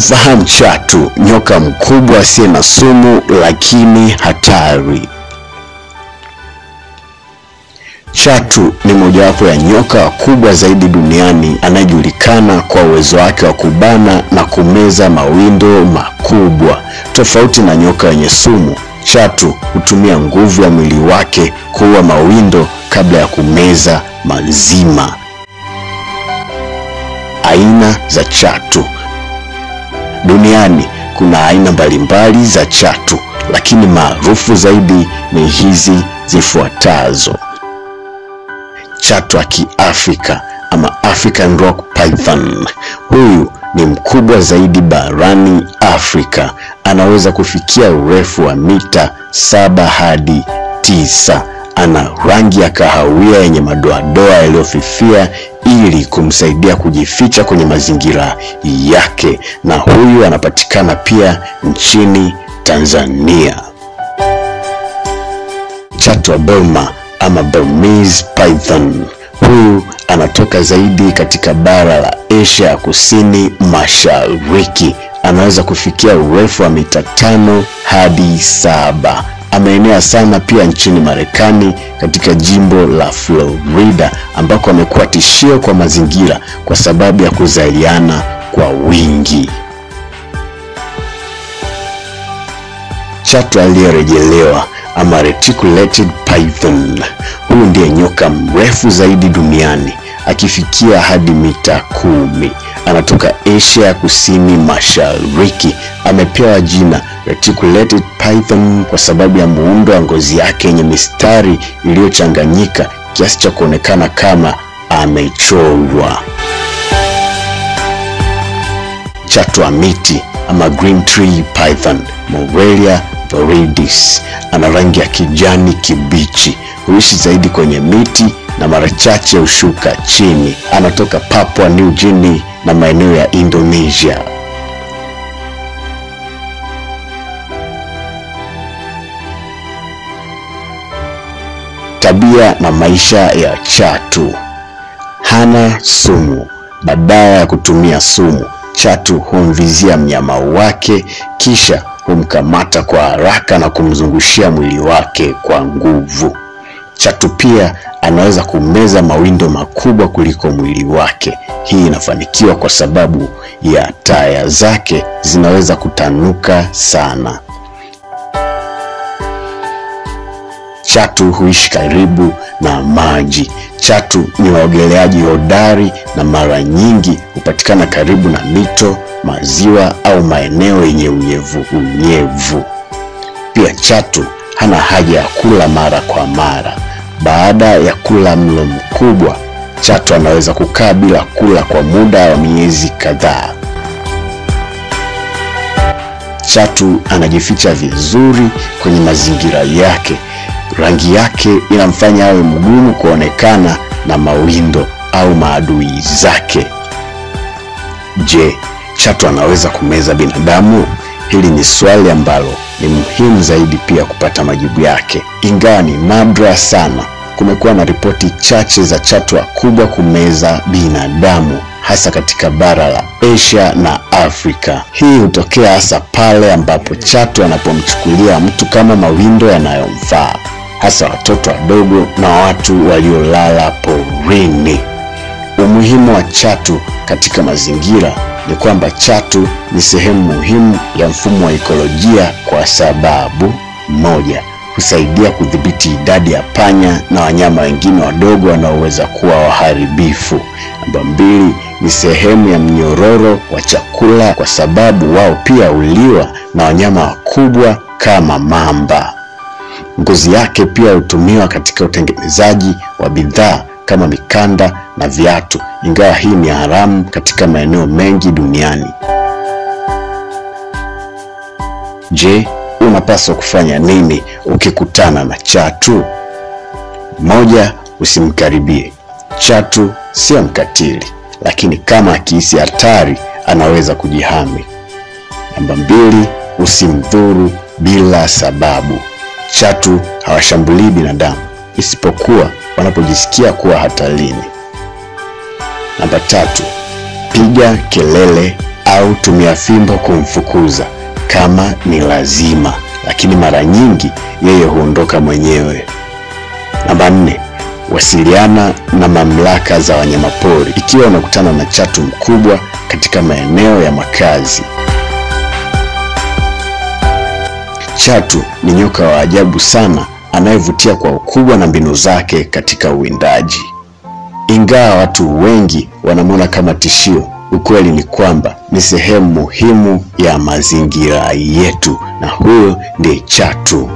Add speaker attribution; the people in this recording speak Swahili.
Speaker 1: Mfahamu chatu, nyoka mkubwa asiye na sumu lakini hatari. Chatu ni mojawapo ya nyoka wakubwa zaidi duniani anayejulikana kwa uwezo wake wa kubana na kumeza mawindo makubwa. Tofauti na nyoka wenye sumu, chatu hutumia nguvu ya mwili wake kuua mawindo kabla ya kumeza mazima. Aina za chatu. Duniani kuna aina mbalimbali za chatu, lakini maarufu zaidi ni hizi zifuatazo. Chatu wa Kiafrika ama African Rock Python. Huyu ni mkubwa zaidi barani Afrika. Anaweza kufikia urefu wa mita 7 hadi 9. Ana rangi ya kahawia yenye madoadoa yaliyofifia ili kumsaidia kujificha kwenye mazingira yake, na huyu anapatikana pia nchini Tanzania. Chatu wa Burma ama Burmese Python. Huyu anatoka zaidi katika bara la Asia ya Kusini Mashariki. Anaweza kufikia urefu wa mita 5 hadi 7. Ameenea sana pia nchini Marekani katika jimbo la Florida, ambako amekuwa tishio kwa mazingira kwa sababu ya kuzaliana kwa wingi. Chatu aliyerejelewa ama Reticulated Python. Huyu ndiye nyoka mrefu zaidi duniani, akifikia hadi mita 10. Anatoka Asia ya Kusini Mashariki. Amepewa jina Reticulated Python kwa sababu ya muundo wa ngozi yake yenye mistari iliyochanganyika kiasi cha kuonekana kama amechorwa. Chatu wa miti ama Green Tree Python, Morelia viridis. Ana rangi ya kijani kibichi. Huishi zaidi kwenye miti na mara chache hushuka chini. Anatoka Papua New Guinea na maeneo ya Indonesia. Tabia na maisha ya chatu. Hana sumu. Badala ya kutumia sumu, chatu humvizia mnyama wake kisha humkamata kwa haraka na kumzungushia mwili wake kwa nguvu. Chatu pia anaweza kumeza mawindo makubwa kuliko mwili wake. Hii inafanikiwa kwa sababu ya taya zake zinaweza kutanuka sana. Chatu huishi karibu na maji. Chatu ni waogeleaji hodari na mara nyingi hupatikana karibu na mito, maziwa au maeneo yenye unyevu. Pia chatu hana haja ya kula mara kwa mara. Baada ya kula mlo mkubwa, chatu anaweza kukaa bila kula kwa muda wa miezi kadhaa. Chatu anajificha vizuri kwenye mazingira yake. Rangi yake inamfanya awe mgumu kuonekana na mawindo au maadui zake. Je, chatu anaweza kumeza binadamu? Hili ni swali ambalo ni muhimu zaidi pia kupata majibu yake. Ingawa ni nadra sana, kumekuwa na ripoti chache za chatu wakubwa kumeza binadamu, hasa katika bara la Asia na Afrika. Hii hutokea hasa pale ambapo chatu anapomchukulia mtu kama mawindo yanayomfaa, hasa watoto wadogo na watu waliolala porini. Umuhimu wa chatu katika mazingira ni kwamba chatu ni sehemu muhimu ya mfumo wa ekolojia kwa sababu: 1. Husaidia kudhibiti idadi ya panya na wanyama wengine wadogo wanaoweza kuwa waharibifu. 2. Ni sehemu ya mnyororo wa chakula kwa sababu wao pia huliwa na wanyama wakubwa kama mamba. Ngozi yake pia hutumiwa katika utengenezaji wa bidhaa kama mikanda na viatu, ingawa hii ni haramu katika maeneo mengi duniani. Je, unapaswa kufanya nini ukikutana na chatu? 1. Usimkaribie. Chatu sio mkatili, lakini kama akihisi hatari anaweza kujihami. 2. Usimdhuru bila sababu. Chatu hawashambulii binadamu isipokuwa wanapojisikia kuwa hatarini. 3. Piga kelele au tumia fimbo kumfukuza kama ni lazima, lakini mara nyingi yeye huondoka mwenyewe. Namba 4, wasiliana na mamlaka za wanyamapori ikiwa unakutana na chatu mkubwa katika maeneo ya makazi. Chatu ni nyoka wa ajabu sana anayevutia kwa ukubwa na mbinu zake katika uwindaji. Ingawa watu wengi wanamwona kama tishio, ukweli ni kwamba ni sehemu muhimu ya mazingira yetu, na huyo ndiye chatu.